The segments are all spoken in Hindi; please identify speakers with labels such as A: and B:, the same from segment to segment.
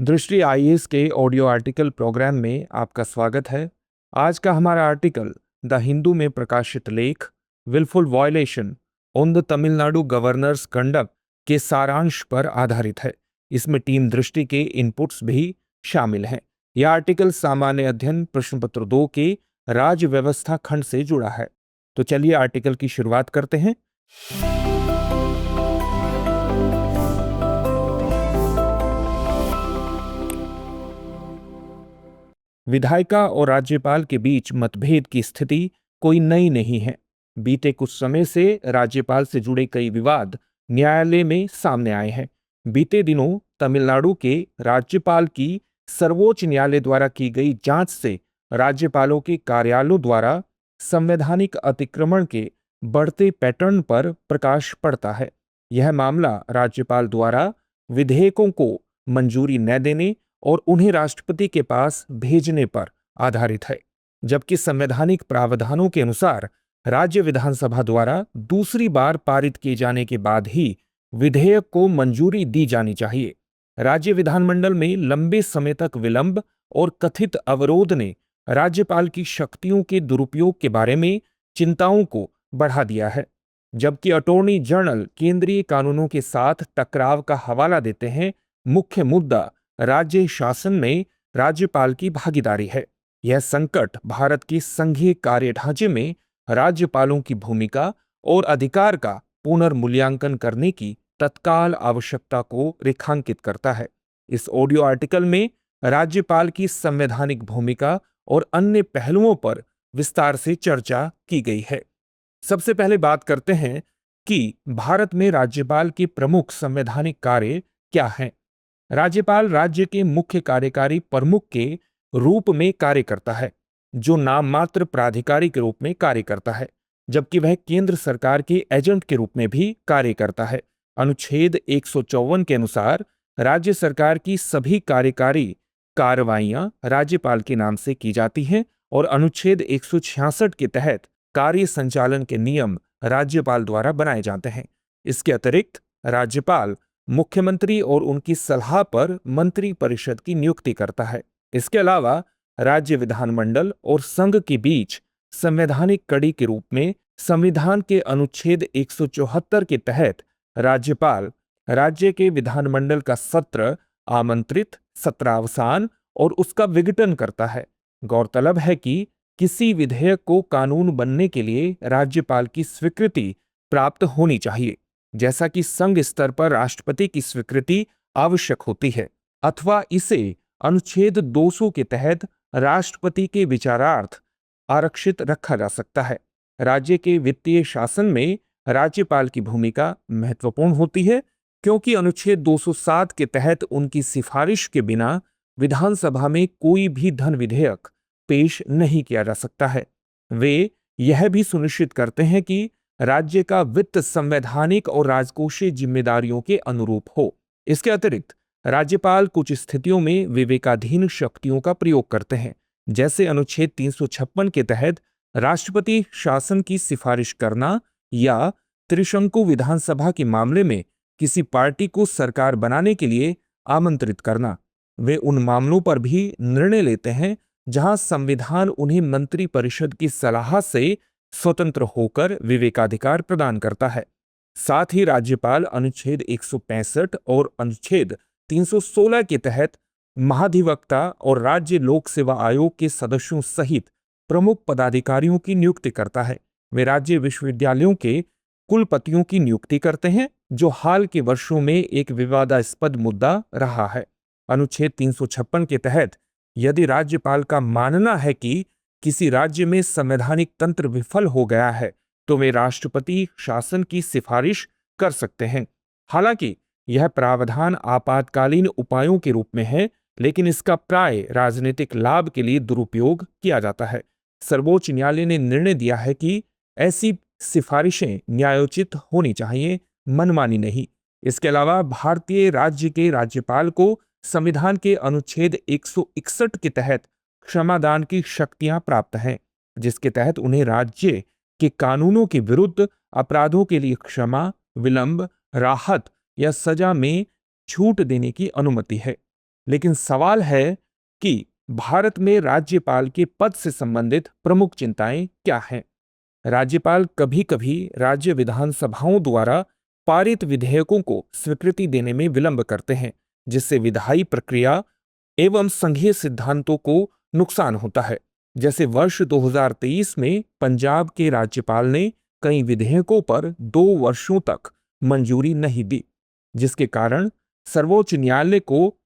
A: दृष्टि आईएएस के ऑडियो आर्टिकल प्रोग्राम में आपका स्वागत है। आज का हमारा आर्टिकल द हिंदू में प्रकाशित लेख wilful violation on the Tamil Nadu governor's conduct के सारांश पर आधारित है। इसमें टीम दृष्टि के इनपुट्स भी शामिल हैं। यह आर्टिकल सामान्य अध्ययन प्रश्न पत्र 2 के राज्य व्यवस्था खंड से जुड़ा है। तो चलिए आर्टिकल की शुरुआत करते हैं। विधायिका और राज्यपाल के बीच मतभेद की स्थिति कोई नई नहीं है। बीते कुछ समय से राज्यपाल से जुड़े कई विवाद न्यायालय में सामने आए हैं। बीते दिनों तमिलनाडु के राज्यपाल की सर्वोच्च न्यायालय द्वारा की गई जांच से राज्यपालों के कार्यालयों द्वारा संवैधानिक अतिक्रमण के बढ़ते पैटर्न पर प्रकाश पड़ता है। यह मामला राज्यपाल द्वारा विधेयकों को मंजूरी न देने और उन्हें राष्ट्रपति के पास भेजने पर आधारित है, जबकि संवैधानिक प्रावधानों के अनुसार राज्य विधानसभा द्वारा दूसरी बार पारित किए जाने के बाद ही विधेयक को मंजूरी दी जानी चाहिए। राज्य विधानमंडल में लंबे समय तक विलंब और कथित अवरोध ने राज्यपाल की शक्तियों के दुरुपयोग के बारे में चिंताओं को बढ़ा दिया है। जबकि अटॉर्नी जनरल केंद्रीय कानूनों के साथ टकराव का हवाला देते हैं, मुख्य मुद्दा राज्य शासन में राज्यपाल की भागीदारी है। यह संकट भारत के संघीय कार्य ढांचे में राज्यपालों की भूमिका और अधिकार का पुनर्मूल्यांकन करने की तत्काल आवश्यकता को रेखांकित करता है। इस ऑडियो आर्टिकल में राज्यपाल की संवैधानिक भूमिका और अन्य पहलुओं पर विस्तार से चर्चा की गई है। सबसे पहले बात करते हैं कि भारत में राज्यपाल के प्रमुख संवैधानिक कार्य क्या हैं। राज्यपाल राज्य के मुख्य कार्यकारी प्रमुख के रूप में कार्य करता है, जो नाम मात्र प्राधिकारी के रूप में कार्य करता है, जबकि वह केंद्र सरकार के एजेंट के रूप में भी कार्य करता है। अनुच्छेद 154 के अनुसार राज्य सरकार की सभी कार्यकारी कार्रवाइयां राज्यपाल के नाम से की जाती हैं और अनुच्छेद 166 के तहत कार्य संचालन के नियम राज्यपाल द्वारा बनाए जाते हैं। इसके अतिरिक्त राज्यपाल मुख्यमंत्री और उनकी सलाह पर मंत्री परिषद की नियुक्ति करता है। इसके अलावा राज्य विधानमंडल और संघ के बीच संवैधानिक कड़ी के रूप में संविधान के अनुच्छेद 174 के तहत राज्यपाल राज्य के विधानमंडल का सत्र आमंत्रित, सत्रावसान और उसका विघटन करता है। गौरतलब है कि किसी विधेयक को कानून बनने के लिए राज्यपाल की स्वीकृति प्राप्त होनी चाहिए, जैसा कि संघ स्तर पर राष्ट्रपति की स्वीकृति आवश्यक होती है, अथवा इसे अनुच्छेद 200 के तहत राष्ट्रपति के विचारार्थ आरक्षित रखा जा सकता है। राज्य के वित्तीय शासन में राज्यपाल की भूमिका महत्वपूर्ण होती है, क्योंकि अनुच्छेद 207 के तहत उनकी सिफारिश के बिना विधानसभा में कोई भी धन विधेयक पेश नहीं किया जा सकता है। वे यह भी सुनिश्चित करते हैं कि राज्य का वित्त संवैधानिक और राजकोषीय जिम्मेदारियों के अनुरूप हो। इसके अतिरिक्त राज्यपाल कुछ स्थितियों में विवेकाधीन शक्तियों का प्रयोग करते हैं, जैसे अनुच्छेद 356 के तहत राष्ट्रपति शासन की सिफारिश करना या त्रिशंकु विधानसभा के मामले में किसी पार्टी को सरकार बनाने के लिए आमंत्रित करना। वे उन मामलों पर भी निर्णय लेते हैं जहां संविधान उन्हें मंत्री परिषद की सलाह से स्वतंत्र होकर विवेकाधिकार प्रदान करता है। साथ ही राज्यपाल अनुच्छेद 165 और अनुच्छेद 316 के तहत महाधिवक्ता और राज्य लोक सेवा आयोग के सदस्यों सहित प्रमुख पदाधिकारियों की नियुक्ति करता है। वे राज्य विश्वविद्यालयों के कुलपतियों की नियुक्ति करते हैं, जो हाल के वर्षों में एक विवादास्पद मुद्दा रहा है। अनुच्छेद 356 के तहत यदि राज्यपाल का मानना है कि किसी राज्य में संवैधानिक तंत्र विफल हो गया है, तो वे राष्ट्रपति शासन की सिफारिश कर सकते हैं। हालांकि यह प्रावधान आपातकालीन उपायों के रूप में है, लेकिन इसका प्राय राजनीतिक लाभ के लिए दुरुपयोग किया जाता है। सर्वोच्च न्यायालय ने निर्णय दिया है कि ऐसी सिफारिशें न्यायोचित होनी चाहिए, मनमानी नहीं। इसके अलावा भारतीय राज्य के राज्यपाल को संविधान के अनुच्छेद 161 के तहत क्षमादान की शक्तियां प्राप्त हैं, जिसके तहत उन्हें राज्य के कानूनों के विरुद्ध अपराधों के लिए क्षमा, विलंब, राहत या सजा में छूट देने की अनुमति है। लेकिन सवाल है कि भारत में राज्यपाल के पद से संबंधित प्रमुख चिंताएं क्या हैं। राज्यपाल कभी-कभी राज्य विधानसभाओं द्वारा पारित विधेयकों को स्वीकृति देने में विलंब करते हैं, जिससे विधायी प्रक्रिया एवं संघीय सिद्धांतों को नुकसान होता है। जैसे वर्ष 2023 में पंजाब के राज्यपाल ने कई विधेयकों पर 2 वर्षों तक मंजूरी नहीं दी, जिसके कारण सर्वोच्च न्यायालय को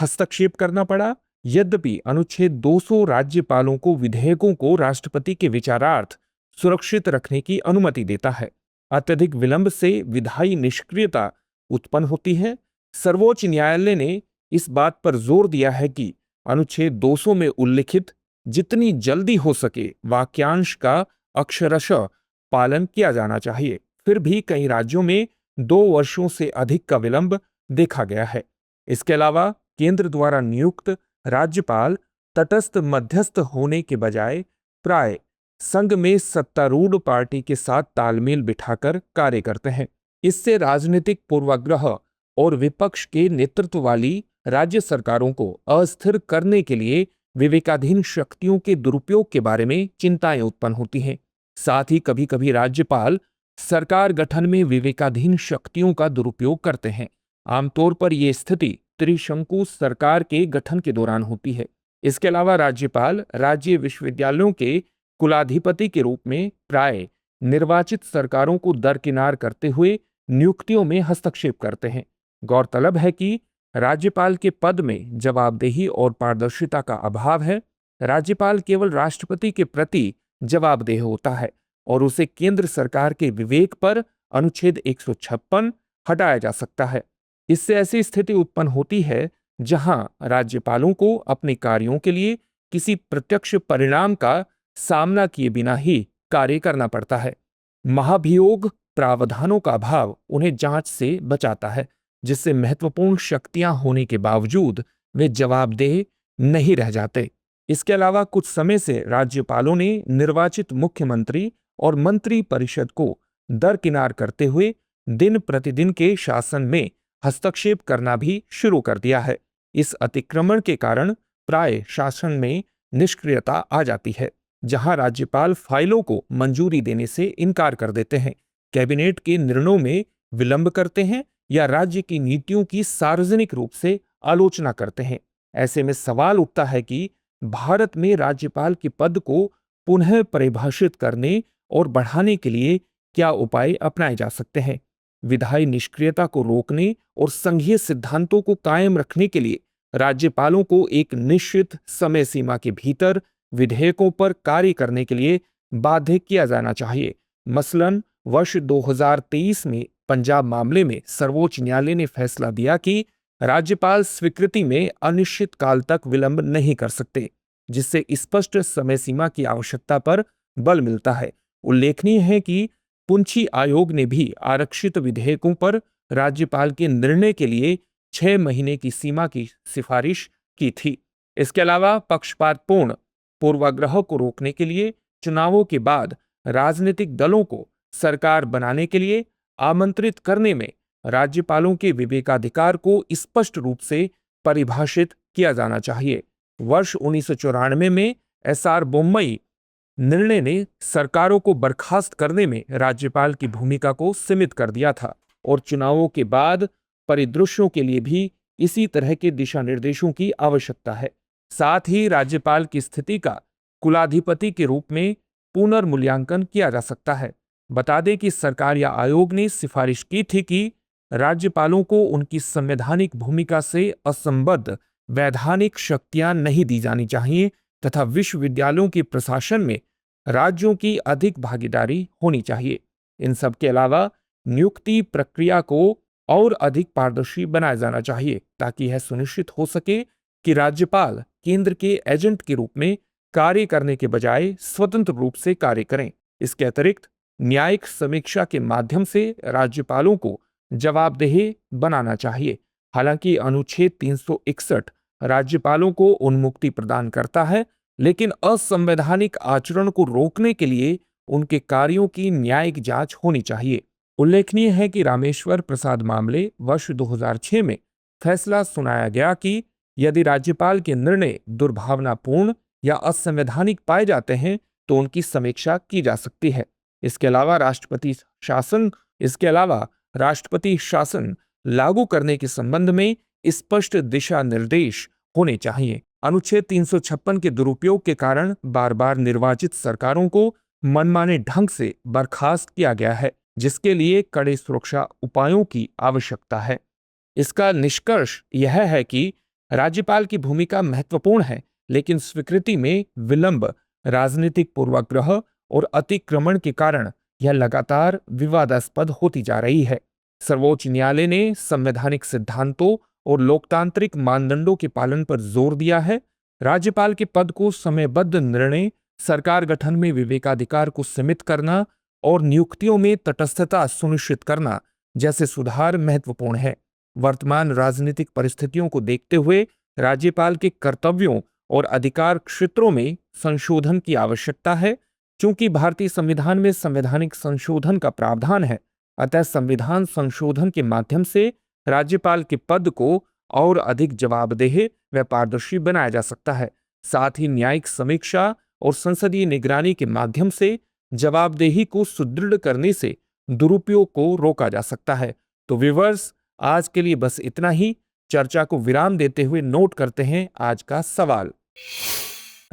A: हस्तक्षेप करना पड़ा। यद्यपि अनुच्छेद 200 राज्यपालों को विधेयकों को राष्ट्रपति के विचारार्थ सुरक्षित रखने की अनुमति देता है। अत्यधिक विलंब से विधायी निष्क्रियता उत्पन्न होती है। सर्वोच्च न्यायालय ने इस बात पर जोर दिया है कि अनुच्छेद 200 में उल्लिखित जितनी जल्दी हो सके वाक्यांश का अक्षरशः पालन किया जाना चाहिए। फिर भी कई राज्यों में 2 वर्षों से अधिक का विलंब देखा गया है। इसके अलावा केंद्र द्वारा नियुक्त राज्यपाल तटस्थ मध्यस्थ होने के बजाय प्राय संघ में सत्तारूढ़ पार्टी के साथ तालमेल बिठाकर कार्य करते हैं। इससे राजनीतिक पूर्वाग्रह और विपक्ष के नेतृत्व वाली राज्य सरकारों को अस्थिर करने के लिए विवेकाधीन शक्तियों के दुरुपयोग के बारे में चिंताएं उत्पन्न होती हैं। साथ ही कभी-कभी राज्यपाल सरकार गठन में विवेकाधीन शक्तियों का दुरुपयोग करते हैं। आमतौर पर यह स्थिति त्रिशंकु सरकार के गठन के दौरान होती है। इसके अलावा राज्यपाल राज्य विश्वविद्यालयों के कुलाधिपति के रूप में प्राय निर्वाचित सरकारों को दरकिनार करते हुए नियुक्तियों में हस्तक्षेप करते हैं। गौरतलब है कि राज्यपाल के पद में जवाबदेही और पारदर्शिता का अभाव है। राज्यपाल केवल राष्ट्रपति के प्रति जवाबदेह होता है और उसे केंद्र सरकार के विवेक पर अनुच्छेद 156 हटाया जा सकता है। इससे ऐसी स्थिति उत्पन्न होती है जहां राज्यपालों को अपने कार्यों के लिए किसी प्रत्यक्ष परिणाम का सामना किए बिना ही कार्य करना पड़ता है। महाभियोग प्रावधानों का अभाव उन्हें जांच से बचाता है, जिससे महत्वपूर्ण शक्तियां होने के बावजूद वे जवाबदेह नहीं रह जाते। इसके अलावा कुछ समय से राज्यपालों ने निर्वाचित मुख्यमंत्री और मंत्री परिषद को दरकिनार करते हुए दिन प्रतिदिन के शासन में हस्तक्षेप करना भी शुरू कर दिया है। इस अतिक्रमण के कारण प्राय शासन में निष्क्रियता आ जाती है, जहां राज्यपाल फाइलों को मंजूरी देने से इनकार कर देते हैं, कैबिनेट के निर्णयों में विलंब करते हैं या राज्य की नीतियों की सार्वजनिक रूप से आलोचना करते हैं। ऐसे में सवाल उठता है कि भारत में राज्यपाल के पद को पुनः परिभाषित करने और बढ़ाने के लिए क्या उपाय अपनाए जा सकते हैं। विधायी निष्क्रियता को रोकने और संघीय सिद्धांतों को कायम रखने के लिए राज्यपालों को एक निश्चित समय सीमा के भीतर विधेयकों पर कार्य करने के लिए बाध्य किया जाना चाहिए। मसलन वर्ष 2023 में पंजाब मामले में सर्वोच्च न्यायालय ने फैसला दिया कि राज्यपाल स्वीकृति में अनिश्चित काल तक विलंब नहीं कर सकते, जिससे स्पष्ट समय सीमा की आवश्यकता पर बल मिलता है। उल्लेखनीय है कि पुंछी आयोग ने भी आरक्षित विधेयकों पर राज्यपाल के निर्णय के लिए 6 महीने की सीमा की सिफारिश की थी। इसके अलावा पक्षपातपूर्ण पूर्वाग्रह को रोकने के लिए चुनावों के बाद राजनीतिक दलों को सरकार बनाने के लिए आमंत्रित करने में राज्यपालों के विवेकाधिकार को स्पष्ट रूप से परिभाषित किया जाना चाहिए। वर्ष 1994 में एसआर बोम्मई निर्णय ने सरकारों को बर्खास्त करने में राज्यपाल की भूमिका को सीमित कर दिया था और चुनावों के बाद परिदृश्यों के लिए भी इसी तरह के दिशा निर्देशों की आवश्यकता है। साथ ही राज्यपाल की स्थिति का कुलाधिपति के रूप में पुनर्मूल्यांकन किया जा सकता है। बता दें कि सरकार या आयोग ने सिफारिश की थी कि राज्यपालों को उनकी संवैधानिक भूमिका से असंबद्ध वैधानिक शक्तियां नहीं दी जानी चाहिए तथा विश्वविद्यालयों के प्रशासन में राज्यों की अधिक भागीदारी होनी चाहिए। इन सब के अलावा नियुक्ति प्रक्रिया को और अधिक पारदर्शी बनाया जाना चाहिए ताकि यह सुनिश्चित हो सके कि राज्यपाल केंद्र के एजेंट के रूप में कार्य करने के बजाय स्वतंत्र रूप से कार्य करें। इसके अतिरिक्त न्यायिक समीक्षा के माध्यम से राज्यपालों को जवाबदेह बनाना चाहिए। हालांकि अनुच्छेद 361 राज्यपालों को उन्मुक्ति प्रदान करता है, लेकिन असंवैधानिक आचरण को रोकने के लिए उनके कार्यों की न्यायिक जांच होनी चाहिए। उल्लेखनीय है कि रामेश्वर प्रसाद मामले वर्ष 2006 में फैसला सुनाया गया कि यदि राज्यपाल के निर्णय दुर्भावनापूर्ण या असंवैधानिक पाए जाते हैं तो उनकी समीक्षा की जा सकती है। इसके अलावा राष्ट्रपति शासन लागू करने के संबंध में स्पष्ट दिशा निर्देश होने चाहिए। अनुच्छेद 356 के दुरुपयोग के कारण बार बार निर्वाचित सरकारों को मनमाने ढंग से बर्खास्त किया गया है, जिसके लिए कड़े सुरक्षा उपायों की आवश्यकता है। इसका निष्कर्ष यह है कि राज्यपाल की भूमिका महत्वपूर्ण है, लेकिन स्वीकृति में विलंब, राजनीतिक पूर्वाग्रह और अतिक्रमण के कारण यह लगातार विवादास्पद होती जा रही है। सर्वोच्च न्यायालय ने संवैधानिक सिद्धांतों और लोकतांत्रिक मानदंडों के पालन पर जोर दिया है। राज्यपाल के पद को समयबद्ध निर्णय, सरकार गठन में विवेकाधिकार को सीमित करना और नियुक्तियों में तटस्थता सुनिश्चित करना जैसे सुधार महत्वपूर्ण है। वर्तमान राजनीतिक परिस्थितियों को देखते हुए राज्यपाल के कर्तव्यों और अधिकार क्षेत्रों में संशोधन की आवश्यकता है। चूंकि भारतीय संविधान में संवैधानिक संशोधन का प्रावधान है, अतः संविधान संशोधन के माध्यम से राज्यपाल के पद को और अधिक जवाबदेह व पारदर्शी बनाया जा सकता है। साथ ही न्यायिक समीक्षा और संसदीय निगरानी के माध्यम से जवाबदेही को सुदृढ़ करने से दुरुपयोग को रोका जा सकता है। तो व्यूअर्स, आज के लिए बस इतना ही। चर्चा को विराम देते हुए नोट करते हैं आज का सवाल।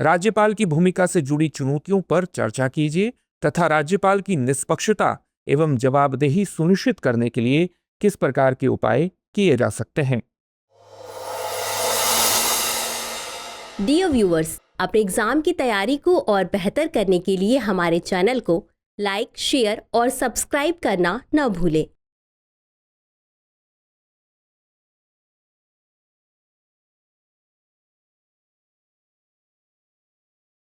A: राज्यपाल की भूमिका से जुड़ी चुनौतियों पर चर्चा कीजिए तथा राज्यपाल की निष्पक्षता एवं जवाबदेही सुनिश्चित करने के लिए किस प्रकार के उपाय किए जा सकते हैं।
B: डियर व्यूअर्स, अपने एग्जाम की तैयारी को और बेहतर करने के लिए हमारे चैनल को लाइक, शेयर और सब्सक्राइब करना न भूलें।